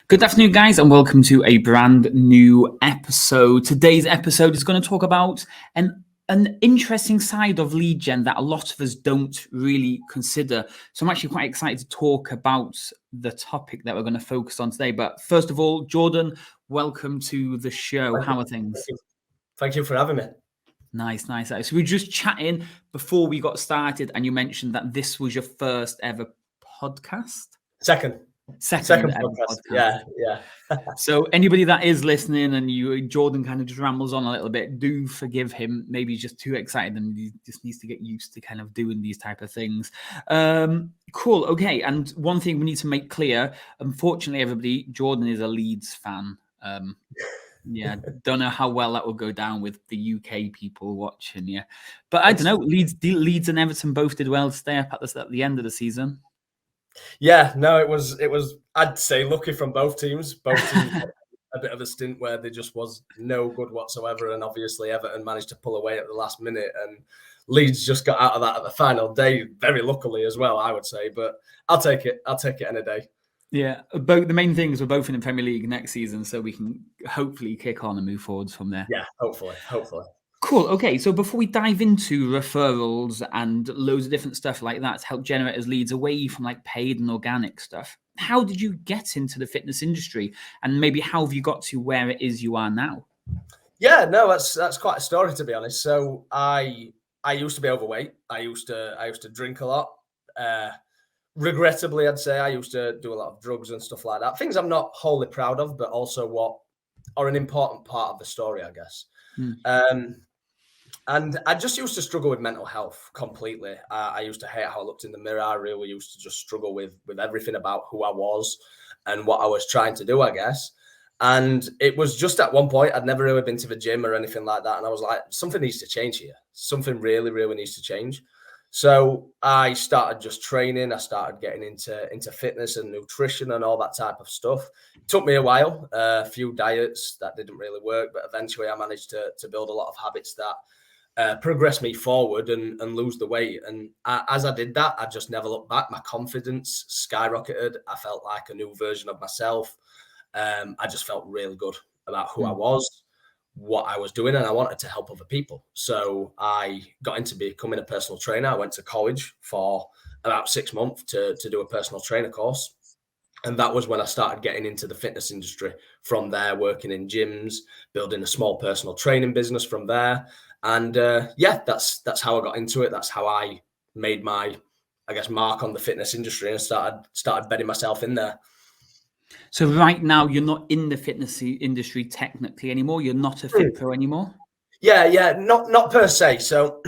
Good afternoon, guys, and welcome to a brand new episode. Today's episode is going to talk about an interesting side of lead gen that a lot of us don't really consider. So I'm actually quite excited to talk about the topic that we're going to focus on today. But first of all, Jordan, welcome to the show. How are things? Thank you for having me. Nice. So we were just chatting before we got started, and you mentioned that this was your first ever podcast. Second podcast. Yeah. So anybody that is listening and Jordan kind of just rambles on a little bit, do forgive him. Maybe he's just too excited and he just needs to get used to kind of doing these type of things. Cool. Okay. And one thing we need to make clear, unfortunately, everybody, Jordan is a Leeds fan. Yeah, don't know how well that will go down with the UK people watching. Yeah, but I don't know. Leeds and Everton both did well to stay up at the end of the season. Yeah, no, it was. I'd say lucky from both teams. Both teams had a bit of a stint where there just was no good whatsoever, and obviously Everton managed to pull away at the last minute, and Leeds just got out of that at the final day, very luckily as well, I would say. But I'll take it any day. Yeah, the main thing is we're both in the Premier League next season, so we can hopefully kick on and move forwards from there. Yeah, hopefully. Cool. Okay, so before we dive into referrals and loads of different stuff like that to help generators leads away from like paid and organic stuff, how did you get into the fitness industry, and maybe how have you got to where it is you are now? Yeah, no, that's quite a story, to be honest. So I used to be overweight. I used to drink a lot. Regrettably, I'd say I used to do a lot of drugs and stuff like that. Things I'm not wholly proud of, but also what are an important part of the story, I guess. And I just used to struggle with mental health completely. I used to hate how I looked in the mirror. I really used to just struggle with everything about who I was and what I was trying to do, I guess. And it was just at one point, I'd never really been to the gym or anything like that. And I was like, something needs to change here. Something really, really needs to change. So I started just training. I started getting into fitness and nutrition and all that type of stuff. It took me a while, a few diets that didn't really work, but eventually I managed to build a lot of habits that progress me forward and lose the weight. And as I did that, I just never looked back. My confidence skyrocketed. I felt like a new version of myself. I just felt really good about who I was, what I was doing, and I wanted to help other people. So I got into becoming a personal trainer. I went to college for about 6 months to do a personal trainer course. And that was when I started getting into the fitness industry from there, working in gyms, building a small personal training business from there. And that's how I got into it. That's how I made my, I guess, mark on the fitness industry and started bedding myself in there. So right now you're not in the fitness industry technically anymore. You're not a fit pro anymore. Yeah, not per se. So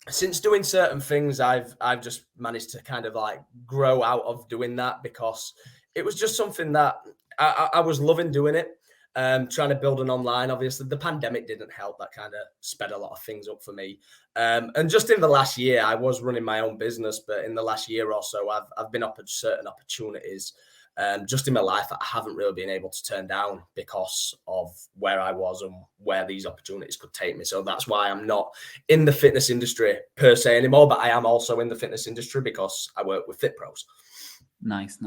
since doing certain things, I've just managed to kind of like grow out of doing that because it was just something that I was loving doing it. Trying to build an online, obviously the pandemic didn't help. That kind of sped a lot of things up for me. And just in the last year, I was running my own business, but in the last year or so, I've been offered certain opportunities just in my life that I haven't really been able to turn down because of where I was and where these opportunities could take me. So that's why I'm not in the fitness industry per se anymore, but I am also in the fitness industry because I work with fit pros. Nice.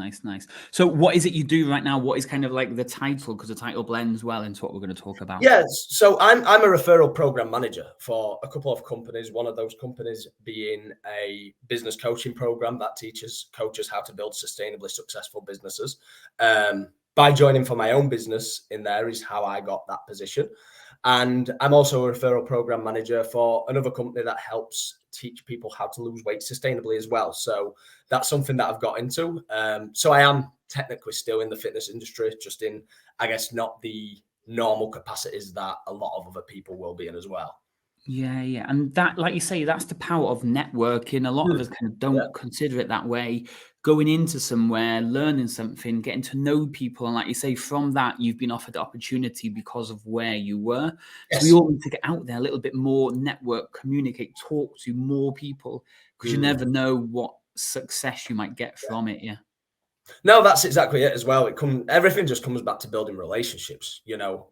So what is it you do right now? What is kind of like the title? Because the title blends well into what we're going to talk about. Yeah, so I'm a referral program manager for a couple of companies. One of those companies being a business coaching program that teaches coaches how to build sustainably successful businesses. By joining for my own business in there is how I got that position. And I'm also a referral program manager for another company that helps teach people how to lose weight sustainably as well. So that's something that I've got into. So I am technically still in the fitness industry, just in, I guess, not the normal capacities that a lot of other people will be in as well. Yeah. And that, like you say, that's the power of networking. A lot of us kind of don't consider it that way. Going into somewhere, learning something, getting to know people. And like you say, from that, you've been offered the opportunity because of where you were. Yes. So we all need to get out there a little bit more, network, communicate, talk to more people, because you never know what success you might get from it. Yeah. No, that's exactly it as well. Everything just comes back to building relationships,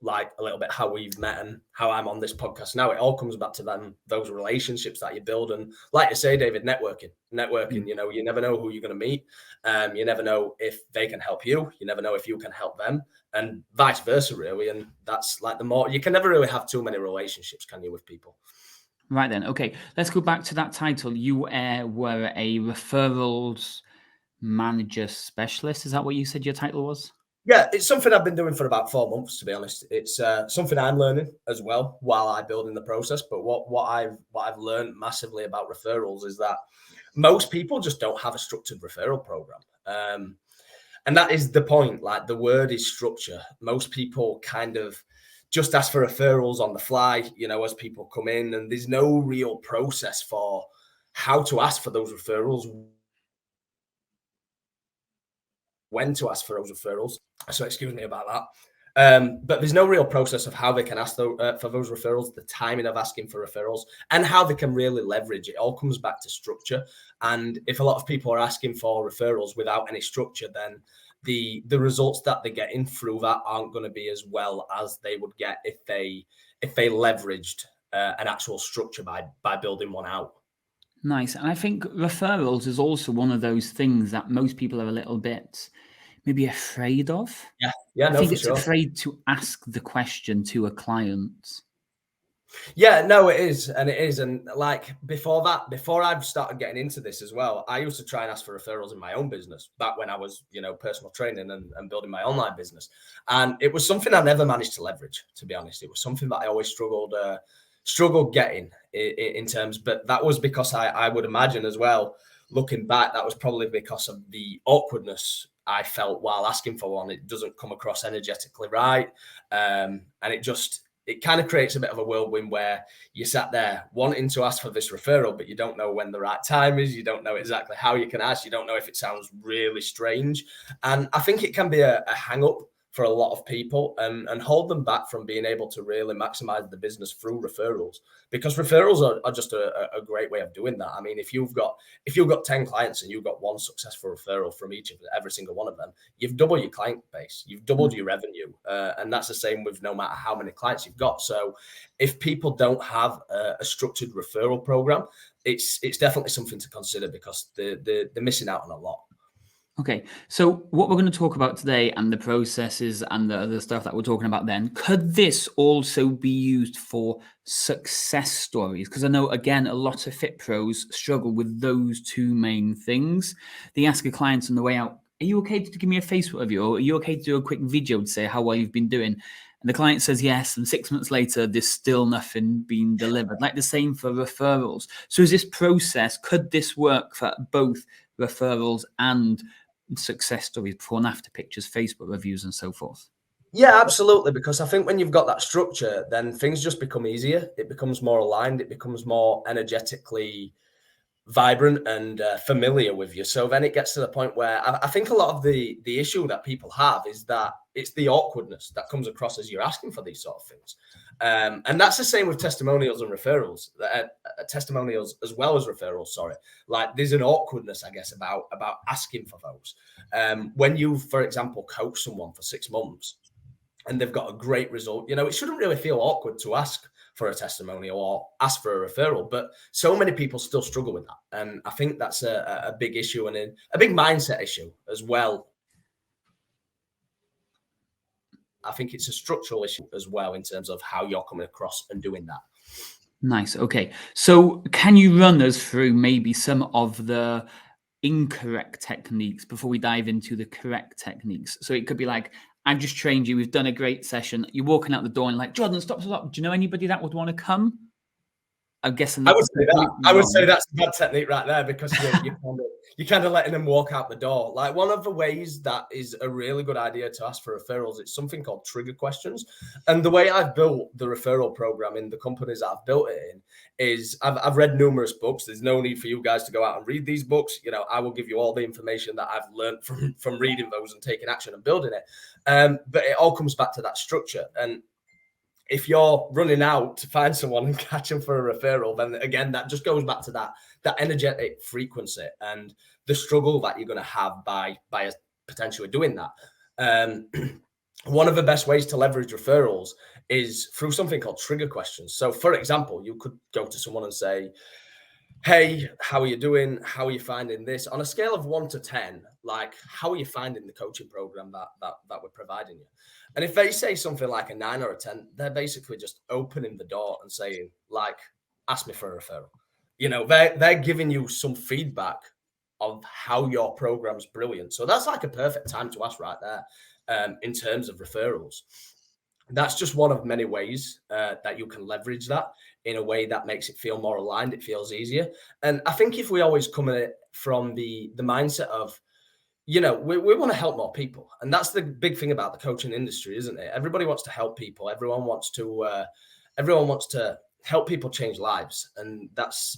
like a little bit how we've met and how I'm on this podcast now. It all comes back to those relationships that you build. And like you say, David, networking, you never know who you're going to meet. You never know if they can help you. You never know if you can help them, and vice versa, really. And that's like you can never really have too many relationships, can you, with people? Right then. Okay, let's go back to that title. You were a referrals manager specialist. Is that what you said your title was? Yeah, it's something I've been doing for about 4 months, to be honest. It's something I'm learning as well while I build in the process. But what I've learned massively about referrals is that most people just don't have a structured referral program. And that is the point. Like, the word is structure. Most people kind of just ask for referrals on the fly, as people come in, and there's no real process for how to ask for those referrals, when to ask for those referrals. So excuse me about that. But there's no real process of how they can ask for those referrals, the timing of asking for referrals, and how they can really leverage it. It all comes back to structure. And if a lot of people are asking for referrals without any structure, then the results that they're getting through that aren't going to be as well as they would get if they leveraged an actual structure by building one out. Nice. And I think referrals is also one of those things that most people are a little bit maybe afraid of. Yeah, I no, think for it's sure. afraid to ask the question to a client. Yeah, no, it is. And it is. And like before I've started getting into this as well, I used to try and ask for referrals in my own business back when I was, personal training and building my online business. And it was something I never managed to leverage, to be honest. It was something that I always struggled getting in terms, but that was because I would imagine as well, looking back, that was probably because of the awkwardness I felt while asking for one. It doesn't come across energetically right. And it kind of creates a bit of a whirlwind where you sat there wanting to ask for this referral, but you don't know when the right time is. You don't know exactly how you can ask. You don't know if it sounds really strange. And I think it can be a hang up for a lot of people and hold them back from being able to really maximize the business through referrals, because referrals are just a great way of doing that. I mean, if you've got 10 clients and you've got one successful referral from every single one of them, you've doubled your client base, you've doubled your revenue. And that's the same with no matter how many clients you've got. So if people don't have a structured referral program, it's definitely something to consider, because they're missing out on a lot. Okay, so what we're going to talk about today and the processes and the other stuff that we're talking about then, could this also be used for success stories? Because I know, again, a lot of fit pros struggle with those two main things. They ask a client on the way out, are you okay to give me a Facebook review? Or are you okay to do a quick video to say how well you've been doing? And the client says yes, and 6 months later, there's still nothing being delivered. Like the same for referrals. So is this process, could this work for both referrals and success stories, before and after pictures, Facebook reviews, and so forth? Yeah, absolutely. Because I think when you've got that structure, then things just become easier. It becomes more aligned. It becomes more energetically vibrant and familiar with you. So then it gets to the point where I think a lot of the issue that people have is that it's the awkwardness that comes across as you're asking for these sort of things. And that's the same with testimonials and referrals, testimonials as well as referrals. Sorry, like there's an awkwardness, I guess, about asking for those. When you, for example, coach someone for 6 months and they've got a great result, it shouldn't really feel awkward to ask for a testimonial or ask for a referral, but so many people still struggle with that. And I think that's a big issue and a big mindset issue as well. I think it's a structural issue as well in terms of how you're coming across and doing that. Nice. Okay. So can you run us through maybe some of the incorrect techniques before we dive into the correct techniques? So it could be like, I've just trained you, we've done a great session. You're walking out the door and like, Jordan, stop. Do you know anybody that would want to come? I'm guessing I that's would say that's a bad technique right there, because you're kind of letting them walk out the door. Like, one of the ways that is a really good idea to ask for referrals, it's something called trigger questions. And the way I've built the referral program in the companies that I've built it in is I've read numerous books. There's no need for you guys to go out and read these books. I will give you all the information that I've learned from reading those and taking action and building it. But it all comes back to that structure. And if you're running out to find someone and catch them for a referral, then again, that just goes back to that energetic frequency and the struggle that you're going to have by potentially doing that. One of the best ways to leverage referrals is through something called trigger questions. So for example, you could go to someone and say, hey, how are you doing? How are you finding this? On a scale of 1 to 10, like, how are you finding the coaching program that we're providing you? And if they say something like a 9 or a 10, they're basically just opening the door and saying, like, ask me for a referral. You know, they're giving you some feedback of how your program's brilliant. So that's like a perfect time to ask right there, in terms of referrals. That's just one of many ways that you can leverage that in a way that makes it feel more aligned. It feels easier. And I think if we always come at it from the mindset of, you know, we want to help more people. And that's the big thing about the coaching industry, isn't it? Everybody wants to help people. Everyone wants to help people change lives. And that's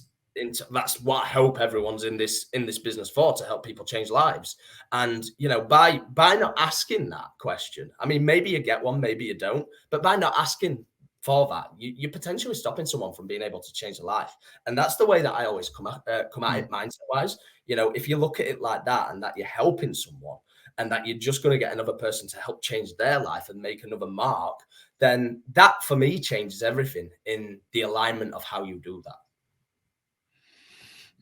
what I hope everyone's in this business for, to help people change lives. And, you know, by not asking that question, I mean, maybe you get one, maybe you don't, but by not asking for that, you're potentially stopping someone from being able to change their life. And that's the way that I always come at it mindset wise. You know, if you look at it like that, and that you're helping someone, and that you're just going to get another person to help change their life and make another mark, then that for me changes everything in the alignment of how you do that.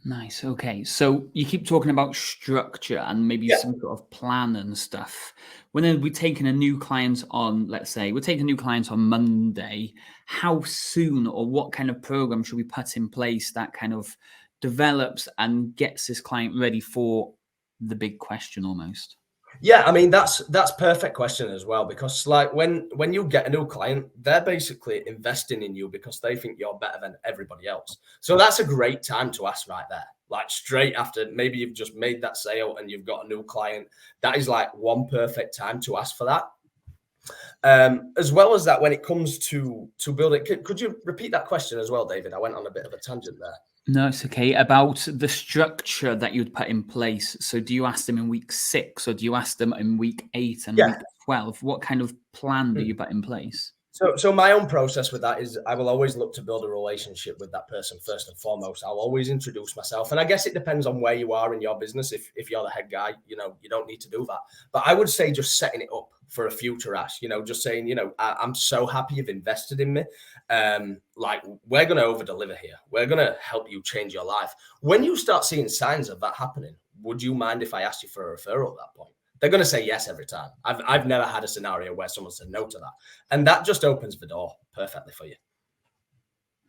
Nice. Okay. So you keep talking about structure and maybe some sort of plan and stuff. When we're taking a new client on, let's say we're taking a new client on Monday, how soon or what kind of program should we put in place that kind of develops and gets this client ready for the big question almost? Yeah, I mean, that's perfect question as well, because like when you get a new client, they're basically investing in you because they think you're better than everybody else. So that's a great time to ask right there. Like straight after maybe you've just made that sale and you've got a new client, that is like one perfect time to ask for that. As well as that, when it comes to building, could you repeat that question as well, David? I went on a bit of a tangent there. No, it's okay. About the structure that you'd put in place. So do you ask them in week 6 or do you ask them in week 8 and week 12? What kind of plan do you put in place? So my own process with that is I will always look to build a relationship with that person first and foremost. I'll always introduce myself. And I guess it depends on where you are in your business. If you're the head guy, you know, you don't need to do that. But I would say just setting it up for a future ask, you know, just saying, you know, I'm so happy you've invested in me. Like, we're going to over deliver here. We're going to help you change your life. When you start seeing signs of that happening, would you mind if I asked you for a referral at that point? They're going to say yes every time. I've never had a scenario where someone said no to that. And that just opens the door perfectly for you.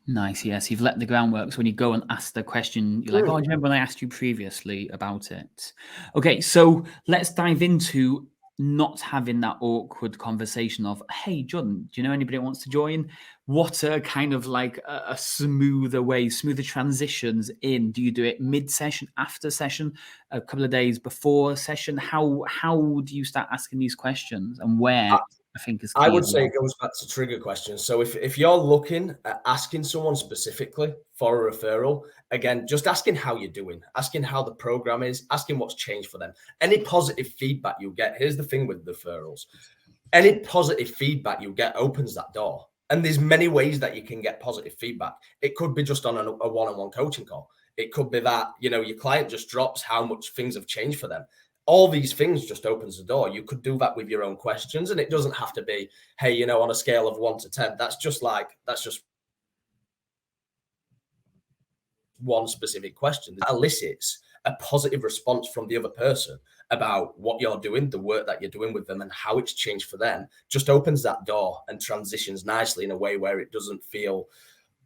Nice. Yes. You've let the groundwork. So when you go and ask the question, you're like, oh, do you remember when I asked you previously about it? Okay. So let's dive into not having that awkward conversation of, hey, Jordan, do you know anybody that wants to join? What a kind of like a smoother way, smoother transitions in. Do you do it mid-session, after session, a couple of days before session? How do you start asking these questions, and where I think is key? I would say it goes back to trigger questions. So if you're looking at asking someone specifically for a referral, again, just asking how you're doing, asking how the program is, asking what's changed for them. Any positive feedback you get, here's the thing with referrals. Any positive feedback you get opens that door. And there's many ways that you can get positive feedback. It could be just on a one-on-one coaching call. It could be that, you know, your client just drops how much things have changed for them. All these things just opens the door. You could do that with your own questions, and it doesn't have to be, hey, you know, on a scale of 1 to 10, that's just one specific question that elicits a positive response from the other person about what you're doing, the work that you're doing with them, and how it's changed for them. Just opens that door and transitions nicely in a way where it doesn't feel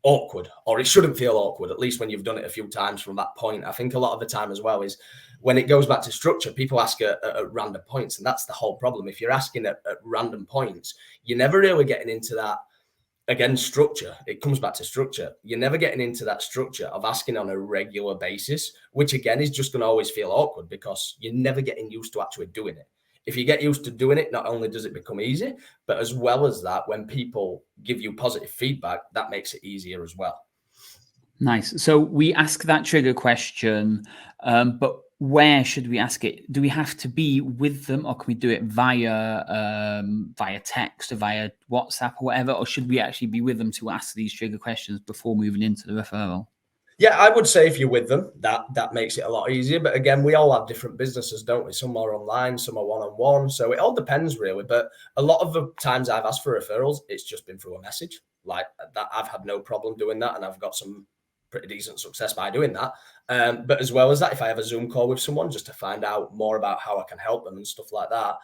awkward, or it shouldn't feel awkward, at least when you've done it a few times from that point. I think a lot of the time as well is when it goes back to structure, people ask at random points, and that's the whole problem. If you're asking at random points, you're never really getting into that, again, structure. It comes back to structure. You're never getting into that structure of asking on a regular basis, which again is just going to always feel awkward because you're never getting used to actually doing it. If you get used to doing it, not only does it become easy, but as well as that, when people give you positive feedback, that makes it easier as well. Nice. So we ask that trigger question, but where should we ask it? Do we have to be with them, or can we do it via text or via WhatsApp or whatever? Or should we actually be with them to ask these trigger questions before moving into the referral? Yeah, I would say if you're with them, that makes it a lot easier. But again, we all have different businesses, don't we? Some are online, some are one-on-one. So it all depends really. But a lot of the times I've asked for referrals, it's just been through a message. Like that, I've had no problem doing that, and I've got some pretty decent success by doing that. But as well as that, if I have a Zoom call with someone just to find out more about how I can help them and stuff like that,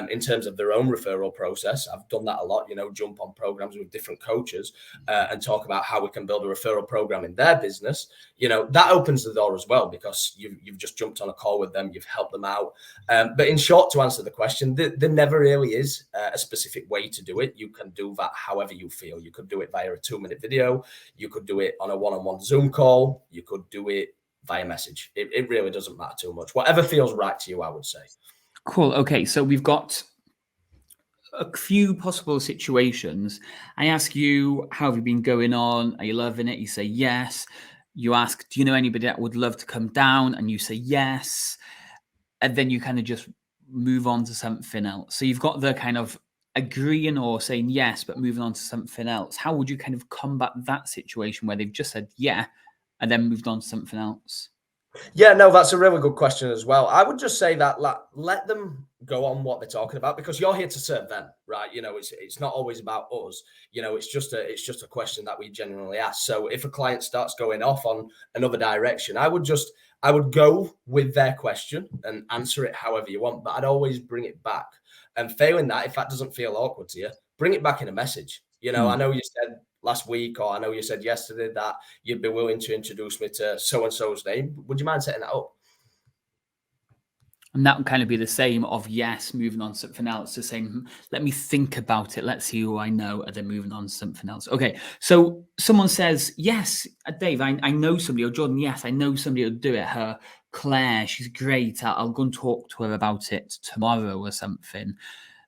in terms of their own referral process, I've done that a lot, jump on programs with different coaches and talk about how we can build a referral program in their business. That opens the door as well, because you've just jumped on a call with them, you've helped them out. But in short, to answer the question, there never really is a specific way to do it. You can do that however you feel. You could do it via a 2-minute video. You could do it on a one-on-one Zoom call. You could do it via message. It really doesn't matter too much. Whatever feels right to you, I would say. Cool. Okay, so we've got a few possible situations. I ask you, how have you been going on? Are you loving it? You say yes. You ask, do you know anybody that would love to come down? And you say yes. And then you kind of just move on to something else. So you've got the kind of agreeing or saying yes, but moving on to something else. How would you kind of combat that situation where they've just said yeah and then moved on to something else? Yeah, no, that's a really good question as well. I would just say that let them go on what they're talking about, because you're here to serve them, right? It's not always about us. It's just a question that we genuinely ask. So if a client starts going off on another direction, I would go with their question and answer it however you want, but I'd always bring it back. And failing that, if that doesn't feel awkward to you, bring it back in a message. I know you said last week, or I know you said yesterday that you'd be willing to introduce me to so-and-so's name. Would you mind setting that up? And that would kind of be the same of yes, moving on to something else, the same, let me think about it, let's see who I know, and then moving on to something else. Okay, so someone says, yes, Dave, I know somebody, or Jordan, yes, I know somebody who'll do it, her Claire, she's great, I'll go and talk to her about it tomorrow or something.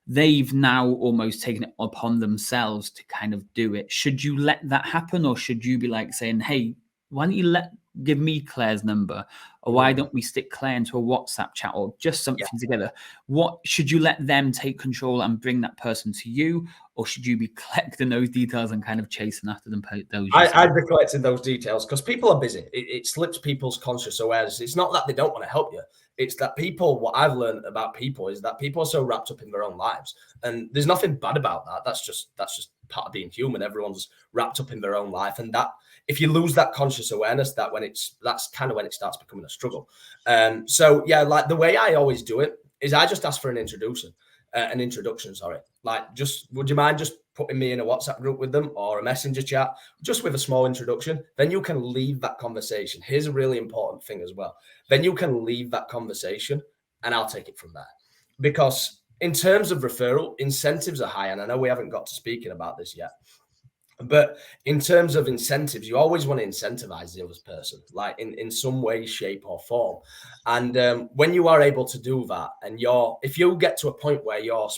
They've now almost taken it upon themselves to kind of do it. Should you let that happen, or should you be like saying, hey, why don't you give me Claire's number, or why don't we stick Claire into a WhatsApp chat, or just something together? What should you let them take control and bring that person to you, or should you be collecting those details and kind of chasing after them? I'd be collecting those details, because people are busy. It slips people's conscious awareness. It's not that they don't want to help you. It's that what I've learned about people is that people are so wrapped up in their own lives, and there's nothing bad about that. That's just part of being human. Everyone's wrapped up in their own life, and that if you lose that conscious awareness, that's kind of when it starts becoming a struggle. So yeah, like the way I always do it is I just ask for an introduction. Like, just would you mind just putting me in a WhatsApp group with them, or a messenger chat, just with a small introduction? Then you can leave that conversation. Here's a really important thing as well. Then you can leave that conversation, and I'll take it from there. Because in terms of referral, incentives are high, and I know we haven't got to speaking about this yet. But in terms of incentives, you always want to incentivize the other person, like in some way, shape, or form. And when you are able to do that, and if you get to a point where you're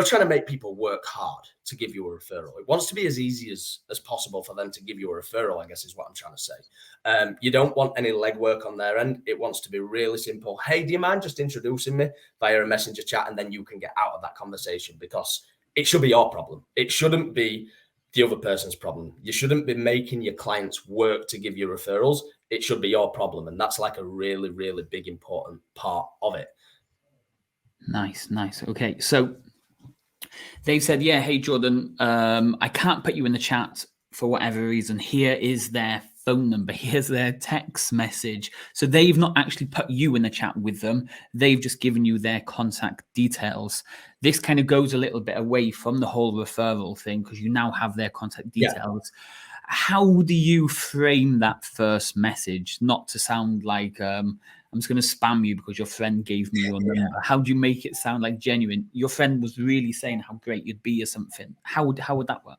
trying to make people work hard to give you a referral. It wants to be as easy as possible for them to give you a referral, I guess is what I'm trying to say. You don't want any legwork on their end. It wants to be really simple. Hey, do you mind just introducing me via a messenger chat? And then you can get out of that conversation, because it should be your problem. It shouldn't be the other person's problem. You shouldn't be making your clients work to give you referrals. It should be your problem. And that's like a really, really big, important part of it. Nice. Okay, so they said, yeah, hey, Jordan, I can't put you in the chat for whatever reason. Here is their phone number. Here's their text message. So they've not actually put you in the chat with them. They've just given you their contact details. This kind of goes a little bit away from the whole referral thing, because you now have their contact details. Yeah. How do you frame that first message? Not to sound like, I'm just going to spam you because your friend gave me your number. Yeah. How do you make it sound like genuine? Your friend was really saying how great you'd be or something. How would that work?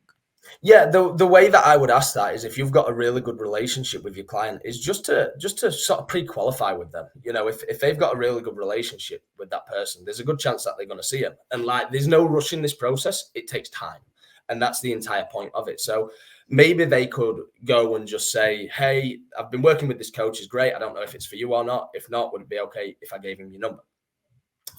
Yeah, the way that I would ask that is, if you've got a really good relationship with your client, is just to sort of pre-qualify with them. If they've got a really good relationship with that person, there's a good chance that they're going to see them. And like, there's no rush in this process. It takes time. And that's the entire point of it. So maybe they could go and just say, hey, I've been working with this coach. It's great. I don't know if it's for you or not. If not, would it be okay if I gave him your number?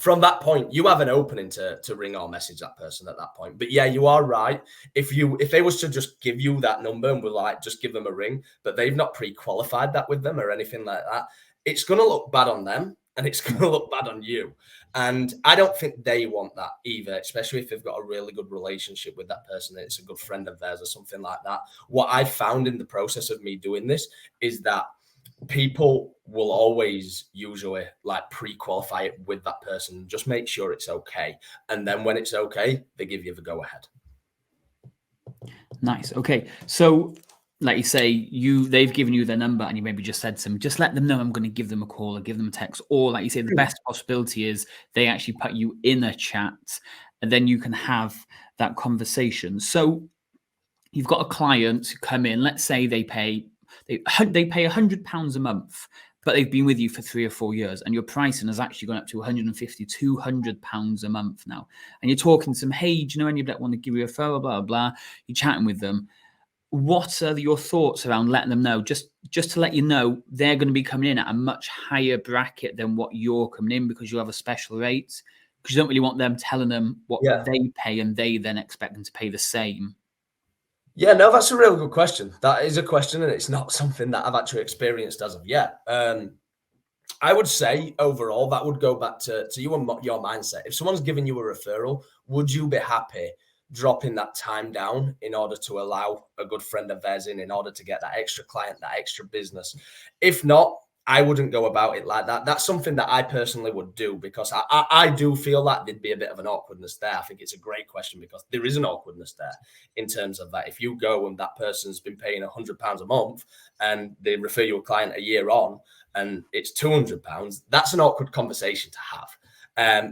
from that point, you have an opening to ring or message that person at that point. But yeah, you are right. If they was to just give you that number and we're like, just give them a ring, but they've not pre-qualified that with them or anything like that, it's going to look bad on them and it's going to look bad on you. And I don't think they want that either, especially if they've got a really good relationship with that person. It's a good friend of theirs or something like that. What I found in the process of me doing this is that people will always usually like pre-qualify it with that person, just make sure it's okay. And then when it's okay, they give you the go ahead. Nice. Okay. So like you say, they've given you their number and you maybe just said to them, just let them know I'm going to give them a call or give them a text. Or like you say, the best possibility is they actually put you in a chat and then you can have that conversation. So you've got a client who come in, let's say they pay £100 a month, but they've been with you for 3 or 4 years and your pricing has actually gone up to £150, £200 a month now. And you're talking to them, hey, do you know anybody that want to give you a referral, blah, blah, blah. You're chatting with them. What are your thoughts around letting them know? Just to let you know, they're going to be coming in at a much higher bracket than what you're coming in because you have a special rate. Because you don't really want them telling them what they pay and they then expect them to pay the same. Yeah, no, that's a really good question. That is a question, and it's not something that I've actually experienced as of yet. I would say overall that would go back to you and your mindset. If someone's giving you a referral, would you be happy dropping that time down in order to allow a good friend of theirs in order to get that extra client, that extra business? If not, I wouldn't go about it like that. That's something that I personally would do because I do feel that there'd be a bit of an awkwardness there. I think it's a great question because there is an awkwardness there in terms of that. If you go and that person's been paying £100 a month and they refer you a client a year on and it's £200, that's an awkward conversation to have.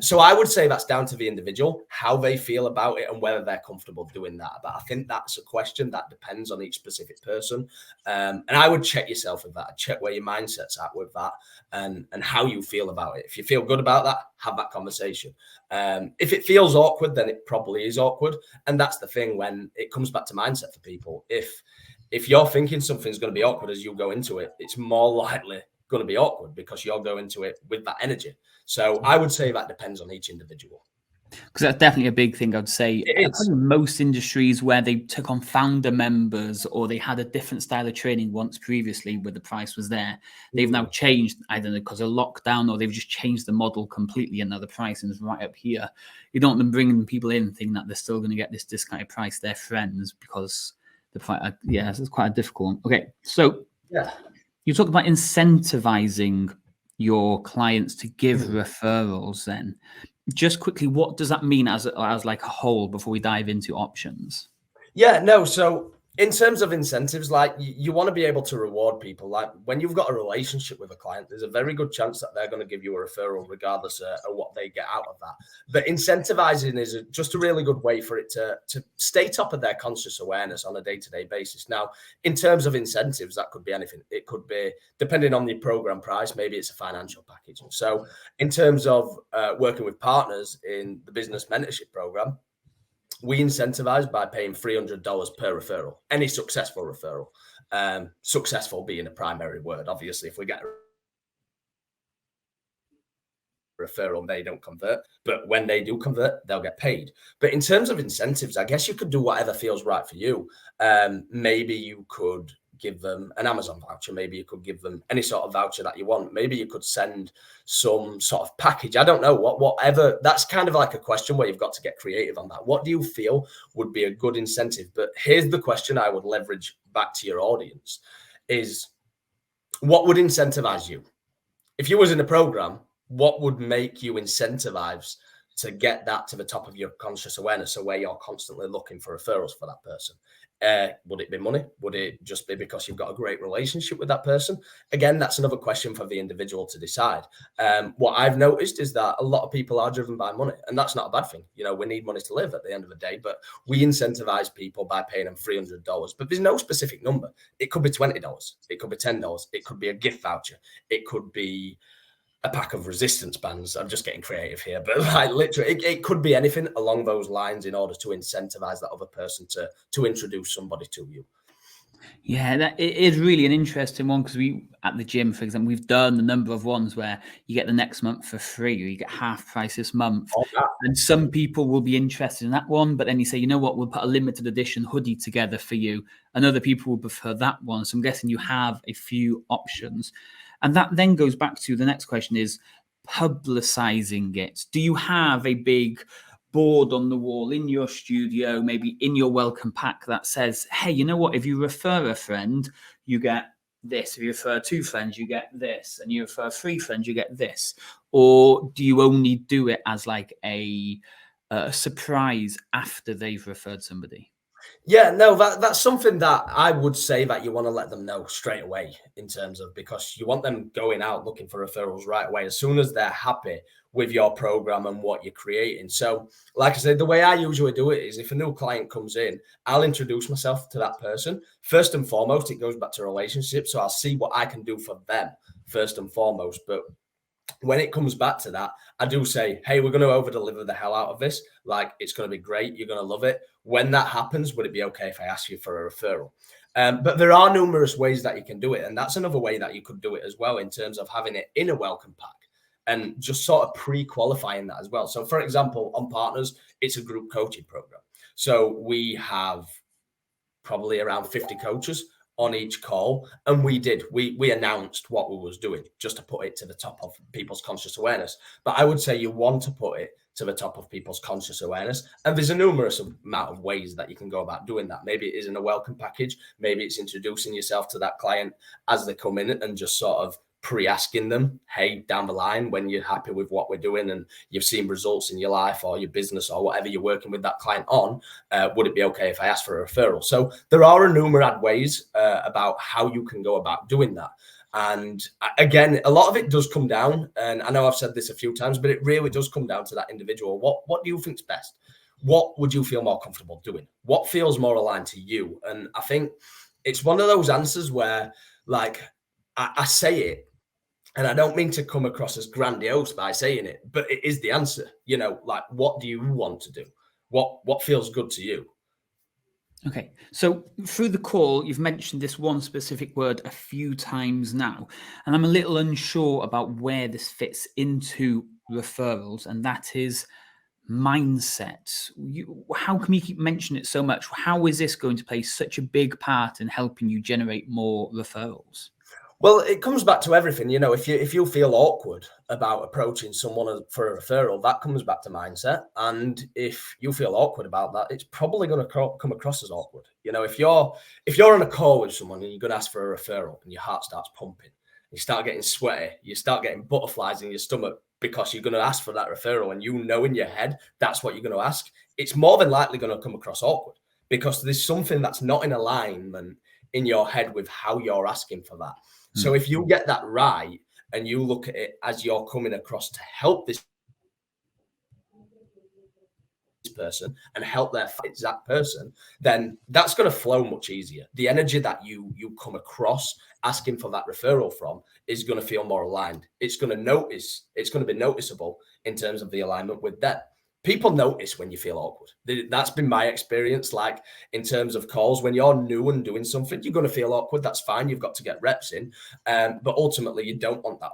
So I would say that's down to the individual, how they feel about it and whether they're comfortable doing that. But I think that's a question that depends on each specific person. And I would check yourself with that. I'd check where your mindset's at with that and how you feel about it. If you feel good about that, have that conversation. If it feels awkward, then it probably is awkward. And that's the thing when it comes back to mindset for people. If you're thinking something's going to be awkward as you go into it, it's more likely going to be awkward because you're going into it with that energy. So I would say that depends on each individual. Because that's definitely a big thing, I'd say. Most industries where they took on founder members or they had a different style of training once previously where the price was there, they've now changed, either because of lockdown or they've just changed the model completely and now the pricing is right up here. You don't want them bringing people in thinking that they're still going to get this discounted price, their friends, because the price, it's quite a difficult one. Okay, so you talk about incentivizing your clients to give referrals then. Just quickly, what does that mean as like a whole before we dive into options? So in terms of incentives, like you want to be able to reward people. Like when you've got a relationship with a client, there's a very good chance that they're going to give you a referral regardless of what they get out of that. But incentivizing is just a really good way for it to stay top of their conscious awareness on a day-to-day basis. Now, in terms of incentives, that could be anything. It could be, depending on the program price, maybe it's a financial package. So in terms of working with partners in the business mentorship program, we incentivize by paying $300 per referral, any successful referral. Successful being a primary word. Obviously, if we get a referral, they don't convert. But when they do convert, they'll get paid. But in terms of incentives, I guess you could do whatever feels right for you. Maybe you could give them an Amazon voucher. Maybe you could give them any sort of voucher that you want. Maybe you could send some sort of package. I don't know, whatever. That's kind of like a question where you've got to get creative on that. What do you feel would be a good incentive? But here's the question I would leverage back to your audience is what would incentivize you? If you was in a program, what would make you incentivize to get that to the top of your conscious awareness, so where you're constantly looking for referrals for that person? Would it be money? Would it just be because you've got a great relationship with that person? Again, that's another question for the individual to decide. What I've noticed is that a lot of people are driven by money, and that's not a bad thing. You know, we need money to live at the end of the day, but we incentivize people by paying them $300. But there's no specific number. It could be $20. It could be $10. It could be a gift voucher. It could be a pack of resistance bands. I'm just getting creative here, but like literally, it could be anything along those lines in order to incentivize that other person to introduce somebody to you. Yeah, it is really an interesting one, because we at the gym, for example, we've done a number of ones where you get the next month for free, or you get half price this month. Oh, yeah. And some people will be interested in that one, but then you say, you know what, we'll put a limited edition hoodie together for you. And other people will prefer that one. So I'm guessing you have a few options. And that then goes back to the next question, is publicizing it. Do you have a big board on the wall in your studio, maybe in your welcome pack, that says, hey, you know what, if you refer a friend, you get this. If you refer 2 friends, you get this. And you refer 3 friends, you get this. Or do you only do it as like a surprise after they've referred somebody? Yeah, no, that's something that I would say that you want to let them know straight away, in terms of, because you want them going out looking for referrals right away as soon as they're happy with your program and what you're creating. So, like I said, the way I usually do it is, if a new client comes in, I'll introduce myself to that person. First and foremost, it goes back to relationships. So I'll see what I can do for them first and foremost. But when it comes back to that, I do say, hey, we're going to over deliver the hell out of this. Like, it's going to be great. You're going to love it. When that happens, would it be okay if I ask you for a referral? But there are numerous ways that you can do it. And that's another way that you could do it as well, in terms of having it in a welcome pack and just sort of pre-qualifying that as well. So, for example, on Partners, it's a group coaching program. So we have probably around 50 coaches on each call, and we announced what we was doing, just to put it to the top of people's conscious awareness. But I would say you want to put it to the top of people's conscious awareness, and there's a numerous amount of ways that you can go about doing that. Maybe it is in a welcome package, maybe it's introducing yourself to that client as they come in, and just sort of pre-asking them, hey, down the line, when you're happy with what we're doing and you've seen results in your life or your business or whatever you're working with that client on, would it be okay if I ask for a referral? So there are a numerous ways about how you can go about doing that. And again, a lot of it does come down, and I know I've said this a few times, but it really does come down to that individual. What do you think's best? What would you feel more comfortable doing? What feels more aligned to you? And I think it's one of those answers where, like, I say it, and I don't mean to come across as grandiose by saying it, but it is the answer. You know, like, what do you want to do? What feels good to you? Okay, so through the call, you've mentioned this one specific word a few times now, and I'm a little unsure about where this fits into referrals, and that is mindset. How can you keep mentioning it so much? How is this going to play such a big part in helping you generate more referrals? Well, it comes back to everything. You know, if you feel awkward about approaching someone for a referral, that comes back to mindset. And if you feel awkward about that, it's probably going to come across as awkward. You know, if you're on a call with someone and you're going to ask for a referral, and your heart starts pumping, you start getting sweaty, you start getting butterflies in your stomach because you're going to ask for that referral, and you know in your head that's what you're going to ask, it's more than likely going to come across awkward, because there's something that's not in alignment in your head with how you're asking for that. So if you get that right, and you look at it as you're coming across to help this person and help their exact person, then that's going to flow much easier. The energy that you come across asking for that referral from is going to feel more aligned. It's going to be noticeable in terms of the alignment with them. People notice when you feel awkward. That's been my experience. Like, in terms of calls, when you're new and doing something, you're going to feel awkward. That's fine. You've got to get reps in. But ultimately, you don't want that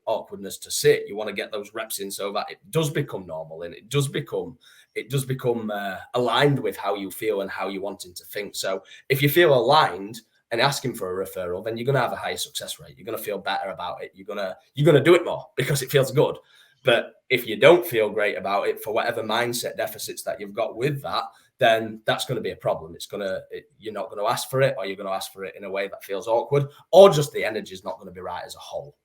awkwardness to sit. You want to get those reps in so that it does become normal, and it does become aligned with how you feel and how you're wanting to think. So if you feel aligned and asking for a referral, then you're going to have a higher success rate. You're going to feel better about it. You're going to do it more because it feels good. But if you don't feel great about it for whatever mindset deficits that you've got with that, then that's going to be a problem. You're not going to ask for it, or you're going to ask for it in a way that feels awkward, or just the energy is not going to be right as a whole.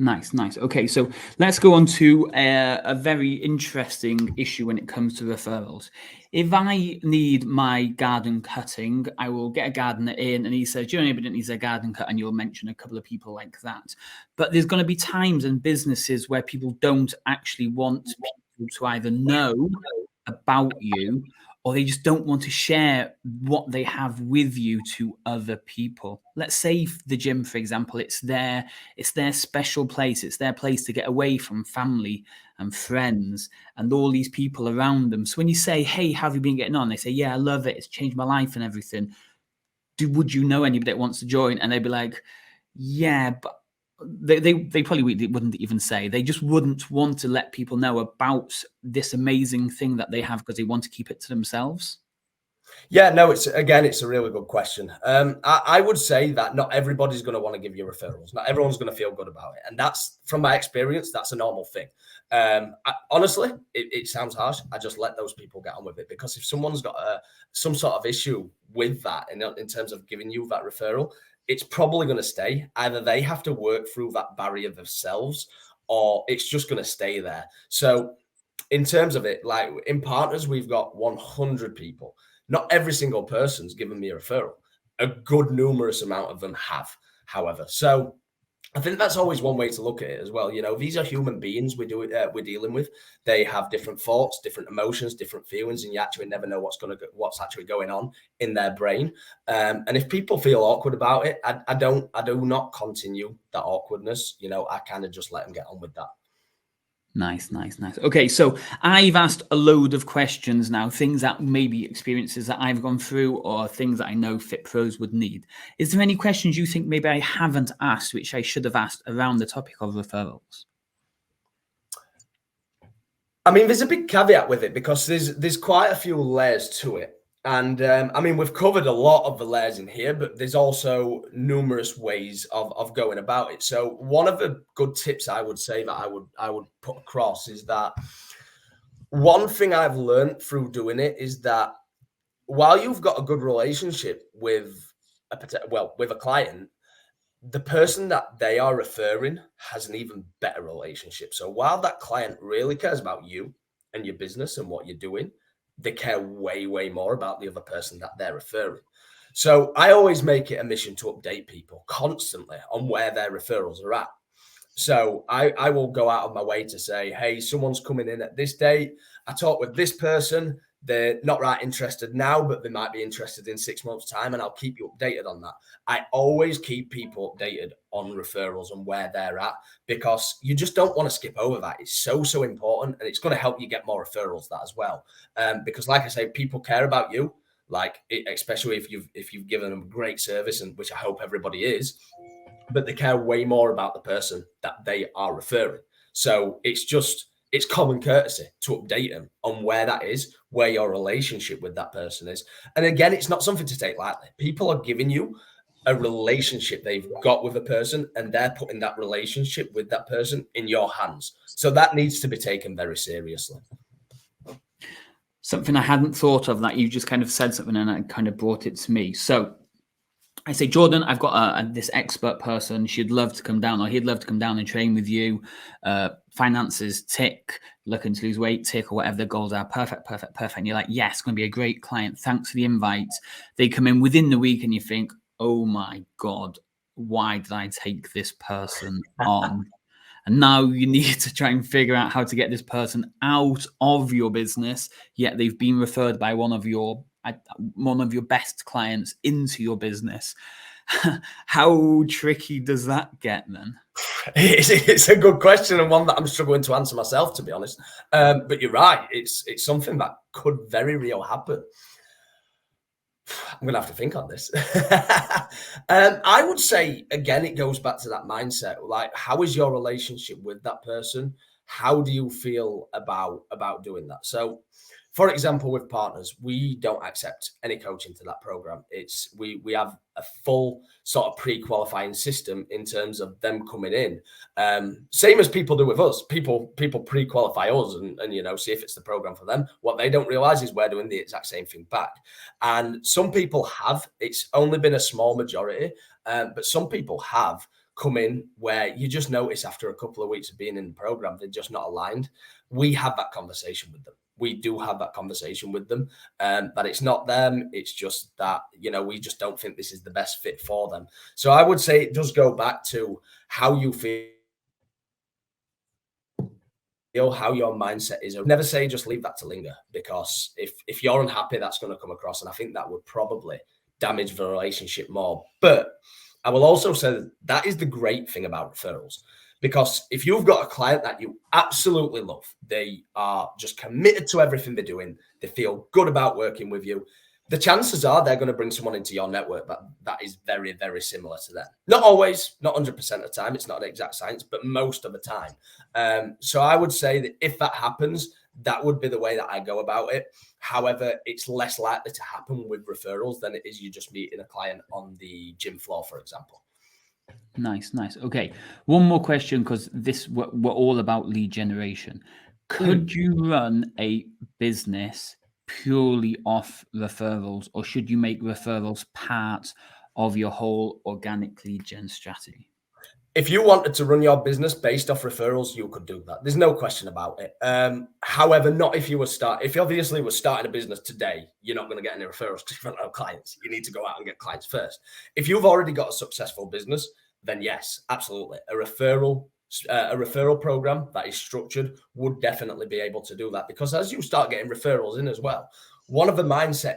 Nice. Okay, so let's go on to a very interesting issue when it comes to referrals. If I need my garden cutting, I will get a gardener in, and he says, do you know anybody that needs their garden cut? And you'll mention a couple of people like that. But there's going to be times in businesses where people don't actually want people to either know about you, or they just don't want to share what they have with you to other people. Let's say the gym, for example, it's their special place. It's their place to get away from family and friends and all these people around them. So when you say, hey, how have you been getting on? They say, yeah, I love it. It's changed my life and everything. would you know anybody that wants to join? And they'd be like, yeah, but they probably wouldn't even say. They just wouldn't want to let people know about this amazing thing that they have because they want to keep it to themselves. Yeah, no, it's a really good question. I would say that not everybody's going to want to give you referrals. Not everyone's going to feel good about it. And that's, from my experience, that's a normal thing. Honestly, it sounds harsh. I just let those people get on with it, because if someone's got some sort of issue with that in terms of giving you that referral, it's probably going to stay. Either they have to work through that barrier themselves, or it's just going to stay there. So in terms of it, like in partners, we've got 100 people. Not every single person's given me a referral. A good numerous amount of them have, however. So I think that's always one way to look at it as well. You know, these are human beings we're dealing with. They have different thoughts, different emotions, different feelings, and you actually never know what's actually going on in their brain. And if people feel awkward about it, I do not continue that awkwardness. You know, I kind of just let them get on with that. Nice. Okay, so I've asked a load of questions now, things that maybe experiences that I've gone through or things that I know Fit Pros would need. Is there any questions you think maybe I haven't asked, which I should have asked around the topic of referrals? I mean, there's a big caveat with it, because there's quite a few layers to it. And I mean, we've covered a lot of the layers in here, but there's also numerous ways of going about it. So one of the good tips I would say that I would put across is that one thing I've learned through doing it is that while you've got a good relationship with a client, the person that they are referring has an even better relationship. So while that client really cares about you and your business and what you're doing, they care way, way more about the other person that they're referring. So I always make it a mission to update people constantly on where their referrals are at. So I will go out of my way to say, hey, someone's coming in at this date. I talked with this person. They're not right interested now, but they might be interested in 6 months' time, and I'll keep you updated on that. I always keep people updated on referrals and where they're at, because you just don't want to skip over that. It's so important, and it's going to help you get more referrals that as well. Because like I say, people care about you, especially if you've given them great service, and which I hope everybody is, but they care way more about the person that they are referring. So it's common courtesy to update them on where that is, where your relationship with that person is. And again, it's not something to take lightly. People are giving you a relationship they've got with a person, and they're putting that relationship with that person in your hands. So that needs to be taken very seriously. Something I hadn't thought of, that you just kind of said something and it kind of brought it to me. So I say, Jordan, I've got this expert person. She'd love to come down, or he'd love to come down and train with you. Finances, tick. Looking to lose weight, tick, or whatever the goals are. Perfect. And you're like, yes, it's going to be a great client. Thanks for the invite. They come in within the week and you think, oh my God, why did I take this person on? And now you need to try and figure out how to get this person out of your business, yet they've been referred by one of your best clients into your business. How tricky does that get then? It's a good question, and one that I'm struggling to answer myself, to be honest. But you're right. It's something that could very real happen. I'm going to have to think on this. I would say, again, it goes back to that mindset. Like, how is your relationship with that person? How do you feel about doing that? So, for example, with partners, we don't accept any coaching to that program. We have a full sort of pre-qualifying system in terms of them coming in. Same as people do with us. People pre-qualify us and see if it's the program for them. What they don't realize is we're doing the exact same thing back. And some people have. It's only been a small majority, but some people have come in where you just notice after a couple of weeks of being in the program, they're just not aligned. We have that conversation with them. We do have that conversation with them, that it's not them. It's just that, we just don't think this is the best fit for them. So I would say it does go back to how you feel, how your mindset is. I would never say just leave that to linger, because if you're unhappy, that's going to come across. And I think that would probably damage the relationship more. But I will also say that is the great thing about referrals. Because if you've got a client that you absolutely love, they are just committed to everything they're doing, they feel good about working with you, the chances are they're going to bring someone into your network that is very, very similar to them. Not always, not 100% of the time. It's not an exact science, but most of the time. So I would say that if that happens, that would be the way that I go about it. However, it's less likely to happen with referrals than it is you just meeting a client on the gym floor, for example. Nice. Okay. One more question, because we're all about lead generation. Could you run a business purely off referrals, or should you make referrals part of your whole organic lead gen strategy? If you wanted to run your business based off referrals, you could do that. There's no question about it. However, not if you obviously were starting a business today, you're not going to get any referrals because you don't have clients. You need to go out and get clients first. If you've already got a successful business, then yes, absolutely. A referral program that is structured would definitely be able to do that, because as you start getting referrals in as well, one of the mindset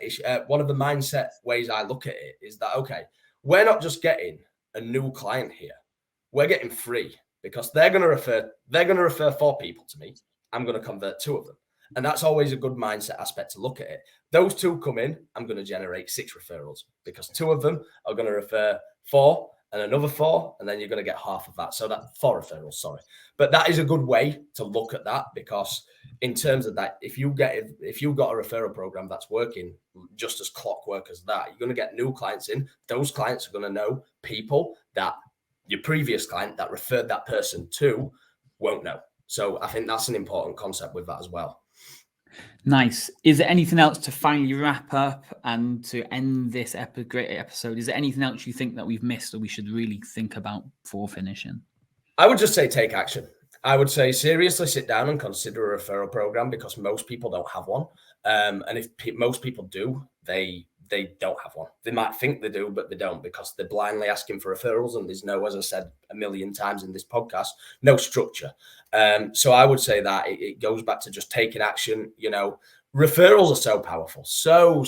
ways I look at it is that, okay, we're not just getting a new client here. We're getting 3, because they're going to refer 4 people to me. I'm going to convert 2 of them. And that's always a good mindset aspect to look at it. Those 2 come in, I'm going to generate 6 referrals, because 2 of them are going to refer 4 and another 4, and then you're going to get half of that. So that 4 referrals, sorry. But that is a good way to look at that, because in terms of that, if you've got a referral program that's working just as clockwork as that, you're going to get new clients in. Those clients are going to know people that your previous client that referred that person to won't know. So I think that's an important concept with that as well. Nice. Is there anything else to finally wrap up and to end this great episode? Is there anything else you think that we've missed or we should really think about before finishing? I would just say take action. I would say seriously sit down and consider a referral program, because most people don't have one. And if most people do, they don't have one. They might think they do, but they don't, because they're blindly asking for referrals, and there's no, as I said a million times in this podcast, no structure. So I would say that it goes back to just taking action. You know, referrals are so powerful, so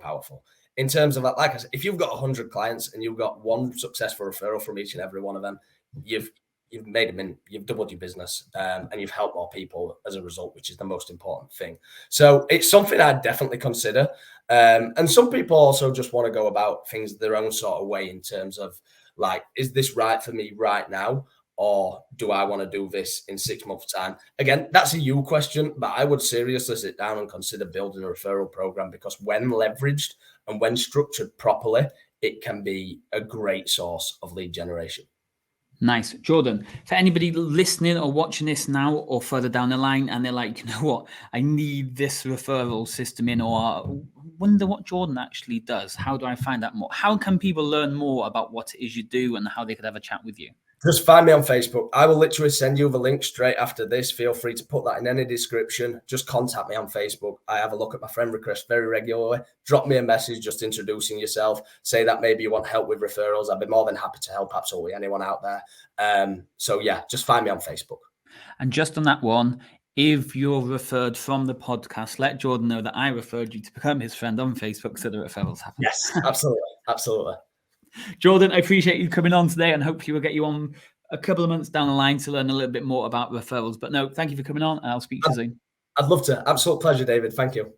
powerful. In terms of that, like I said, if you've got 100 clients and you've got 1 successful referral from each and every one of them, you've made them in, you've doubled your business, and you've helped more people as a result, which is the most important thing. So it's something I'd definitely consider. And some people also just want to go about things their own sort of way, in terms of like, is this right for me right now? Or do I want to do this in 6 months' time? Again, that's a you question, but I would seriously sit down and consider building a referral program, because when leveraged and when structured properly, it can be a great source of lead generation. Nice. Jordan, for anybody listening or watching this now or further down the line, and they're like, you know what, I need this referral system in, or wonder what Jordan actually does, how do I find out more? How can people learn more about what it is you do and how they could have a chat with you? Just find me on Facebook. I will literally send you the link straight after this. Feel free to put that in any description. Just contact me on Facebook. I have a look at my friend requests very regularly. Drop me a message just introducing yourself. Say that maybe you want help with referrals. I'd be more than happy to help absolutely anyone out there. So yeah, just find me on Facebook. And just on that one, if you're referred from the podcast, let Jordan know that I referred you to become his friend on Facebook, so the referrals happen. Yes, absolutely. Absolutely. Jordan, I appreciate you coming on today, and hopefully we'll get you on a couple of months down the line to learn a little bit more about referrals. But no, thank you for coming on, and I'll speak to you soon. I'd love to. Absolute pleasure, David. Thank you.